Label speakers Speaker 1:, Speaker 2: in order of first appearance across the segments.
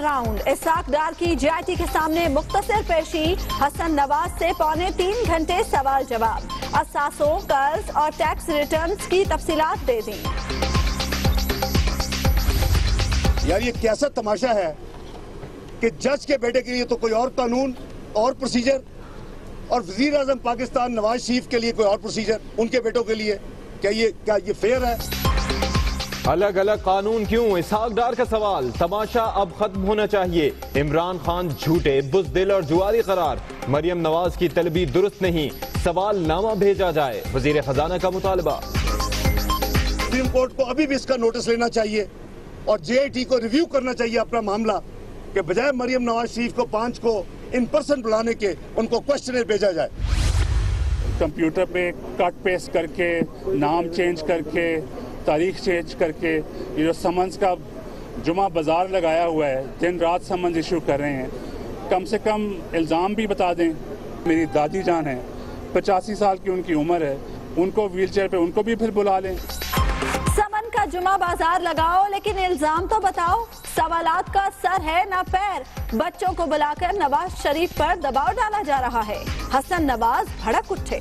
Speaker 1: Round. Isaac डार की JIT के सामने मुख्तसर पेशी, हसन नवाज से 2.25 घंटे सवाल जवाब। असासों, कर्ज और टैक्स रिटर्न्स की तफसीलात दे दी।
Speaker 2: यार ये कैसा तमाशा है कि जज के बेटे के लिए तो कोई और कानून और प्रोसीजर, और वजीर आजम पाकिस्तान नवाज शरीफ के लिए कोई और प्रोसीजर, उनके बेटों के लिए। क्या ये फेयर है?
Speaker 3: अलग अलग कानून क्यों? इसहाक डार का सवाल। तमाशा अब खत्म होना चाहिए। इमरान खान झूठे, बुज़दिल और जुआरी करार। मरियम नवाज की तलबी दुरुस्त नहीं, सवाल नामा भेजा जाए। वजीर खजाना का मुतालबा।
Speaker 2: सुप्रीम कोर्ट को अभी भी इसका नोटिस लेना चाहिए और JIT को रिव्यू करना चाहिए अपना मामला, कि बजाय मरियम नवाज शरीफ को 5 को इन पर्सन बुलाने के उनको क्वेश्चनर भेजा जाए।
Speaker 4: कंप्यूटर पे कट पेस्ट करके, नाम चेंज करके, तारीख चेंज करके, ये जो समन्स का जुमा बाजार लगाया हुआ है, दिन रात समन्स इशू कर रहे हैं। कम से कम इल्ज़ाम भी बता दें। मेरी दादी जान है, 85 साल की उनकी उम्र है, उनको व्हीलचेयर पे उनको भी फिर बुला लें।
Speaker 1: समन का जुमा बाजार लगाओ, लेकिन इल्जाम तो बताओ। सवालात का सर है ना पैर। बच्चों को बुलाकर नवाज शरीफ पर दबाव डाला जा रहा है। हसन नवाज भड़क उठे।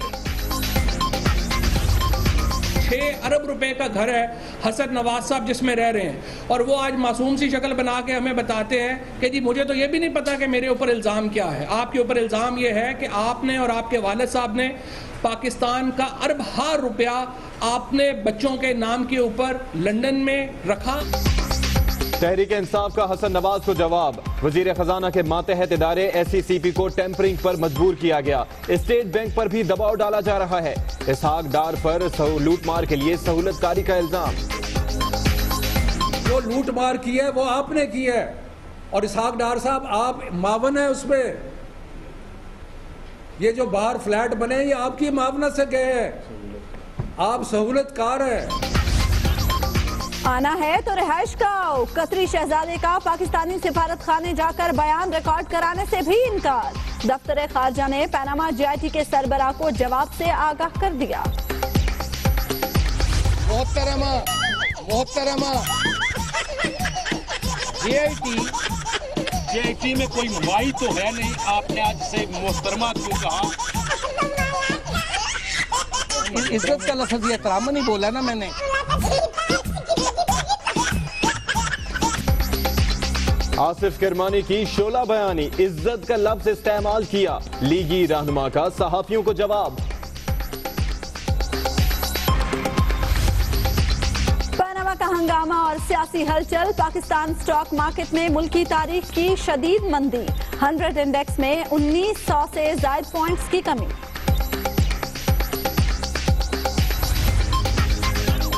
Speaker 5: 6 अरब रुपए का घर है हसन नवाज साहब जिसमें रह रहे हैं, और वो आज मासूम सी शक्ल बना के हमें बताते हैं कि जी मुझे तो ये भी नहीं पता कि मेरे ऊपर इल्जाम क्या है। आपके ऊपर इल्जाम ये है कि आपने और आपके वालिद साहब ने पाकिस्तान का अरब-हार रुपया आपने बच्चों के नाम के ऊपर लंदन में रखा।
Speaker 3: तहरीक इंसाफ का हसन नवाज को जवाब। वजीर खजाना के मातहत इदारे SCCP को टेम्परिंग पर मजबूर किया गया। स्टेट बैंक पर भी दबाव डाला जा रहा है। इसहाक डार पर लूटमार के लिए सहूलतकारी का इल्जाम।
Speaker 6: जो लूटमार की है वो आपने की है, और इसहाक डार साहब आप मावन है उसमें। ये जो बाहर फ्लैट बने ये आपकी मावनत से गए हैं, आप सहूलतकार हैं।
Speaker 1: आना है तो रिहाइश का आओ। कतरी शहजादे का पाकिस्तानी सिफारत खाने जाकर बयान रिकॉर्ड कराने से भी इनकार। दफ्तर खारजा ने पनामा JIT के सरबराह को जवाब से आगाह कर दिया।
Speaker 7: मोहतरमा JIT में कोई माई तो है नहीं, आपने आज से मोहतरमा क्यों कहा?
Speaker 8: इज्जत का लफ्ज़ एहतराम नहीं बोला ना मैंने।
Speaker 3: आसिफ किरमानी की शोला बयानी, इज्जत का लफ्ज इस्तेमाल किया। लीगी रहनुमा का सहाफियों को जवाब।
Speaker 1: पनामा का हंगामा और सियासी हलचल। पाकिस्तान स्टॉक मार्केट में मुल्की तारीख की शदीद मंदी। 100 इंडेक्स में 1900 से ज्यादा पॉइंट्स की कमी।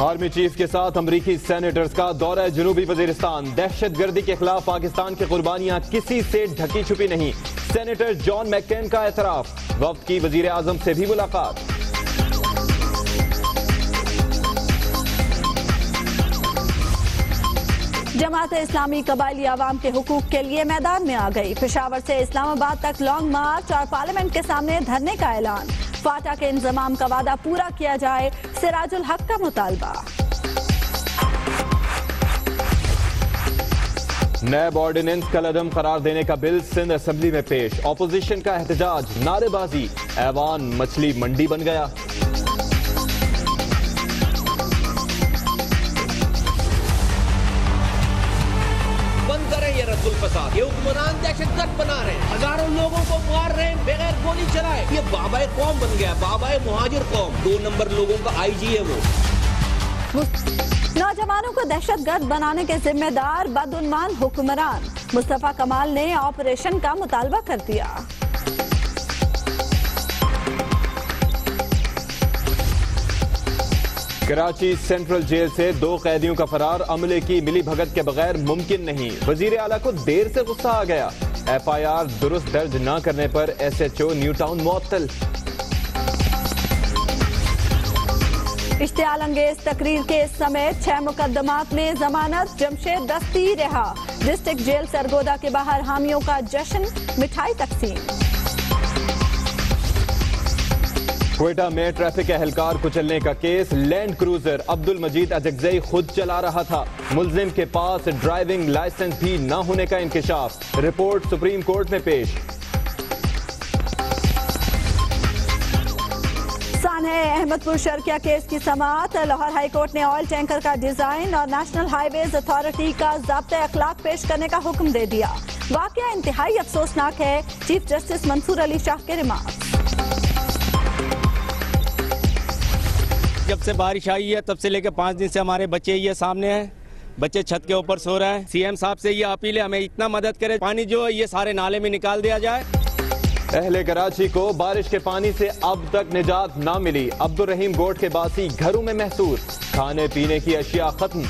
Speaker 3: आर्मी चीफ के साथ अमरीकी सेनेटर्स का दौरा जनूबी वजीरिस्तान। दहशतगर्दी के खिलाफ पाकिस्तान की कुर्बानियां किसी से ढकी छुपी नहीं। सेनेटर जॉन मैकेन का एतराफ। वफ्द की वजीर आजम से भी मुलाकात।
Speaker 1: जमात इस्लामी कबायली आवाम के हुकूक के लिए मैदान में आ गई। पेशावर से इस्लामाबाद तक लॉन्ग मार्च और पार्लियामेंट के सामने धरने का ऐलान। फाटा के इंतजाम का वादा पूरा किया जाए, सिराजुल हक का मुतालबा।
Speaker 3: नैब ऑर्डिनेंस कलअदम करार देने का बिल सिंध असेंबली में पेश। ऑपोजिशन का एहतजाज, नारेबाजी। ऐवान मछली मंडी बन गया।
Speaker 9: बंद करें ये रद्दुल फसाद। ये हुक्मरान दहशतगर्द बना रहे हैं, हजारों लोगों को मार रहे हैं बगैर गोली चलाए। ये बाबाए कौम बन गया, बाबाए मुहाजिर कौम। 2 नंबर लोगों का IG है वो।
Speaker 1: नौजवानों को दहशतगर्द बनाने के जिम्मेदार बदउन्मान हुक्मरान। मुस्तफा कमाल ने ऑपरेशन का मुतालबा कर दिया।
Speaker 3: कराची सेंट्रल जेल से 2 कैदियों का फरार। अमले की मिली भगत के बगैर मुमकिन नहीं। वजीर आला को देर से गुस्सा आ गया। FIR दुरुस्त दर्ज न करने पर SHO न्यू टाउन मुअत्तल।
Speaker 1: इश्तियाल अंगेज तकरीर केस समेत 6 मुकदमात में जमानत। जमशेद दस्ती रहा। डिस्ट्रिक्ट जेल सरगोदा के बाहर हामियों का जश्न, मिठाई तकसीम।
Speaker 3: क्वेटा में ट्रैफिक एहलकार कुचलने का केस। लैंड क्रूजर अब्दुल मजीद अजगजई खुद चला रहा था। मुल्जिम के पास ड्राइविंग लाइसेंस भी न होने का इंकिशाफ। रिपोर्ट सुप्रीम कोर्ट में पेश।
Speaker 1: सानहे अहमदपुर शर्किया केस की समाअत। लाहौर हाई कोर्ट ने ऑयल टैंकर का डिजाइन और नेशनल हाईवेज अथॉरिटी का ज़ाब्ते अखलाक पेश करने का हुक्म दे दिया। वाकया इंतहाई अफसोसनाक है। चीफ जस्टिस मंसूर अली शाह के रिमार्क्स।
Speaker 10: जब से बारिश आई है तब से लेकर 5 दिन से हमारे बच्चे ये सामने हैं। बच्चे छत के ऊपर सो रहे हैं। सीएम साहब से ये अपील है, हमें इतना मदद करे, पानी जो है ये सारे नाले में निकाल दिया जाए।
Speaker 3: अहले कराची को बारिश के पानी से अब तक निजात ना मिली। अब्दुल रहीम गोट के बासी घरों में महसूस। खाने पीने की अशिया खत्म।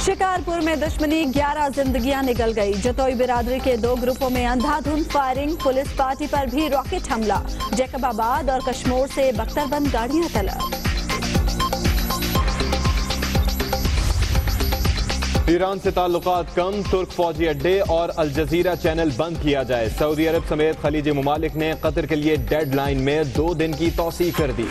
Speaker 1: शिकारपुर में दुश्मनी, 11 जिंदगियां निकल गई। जतोई बिरादरी के 2 ग्रुपों में अंधाधुंध फायरिंग। पुलिस पार्टी पर भी रॉकेट हमला। जैकबाबाद और कश्मीर से बख्तरबंद गाड़ियां तलब।
Speaker 3: ईरान से ताल्लुकात कम। तुर्क फौजी अड्डे और अल जजीरा चैनल बंद किया जाए। सऊदी अरब समेत खलीजी मुमालिक ने कतर के लिए डेडलाइन में 2 दिन की तौसीह कर दी।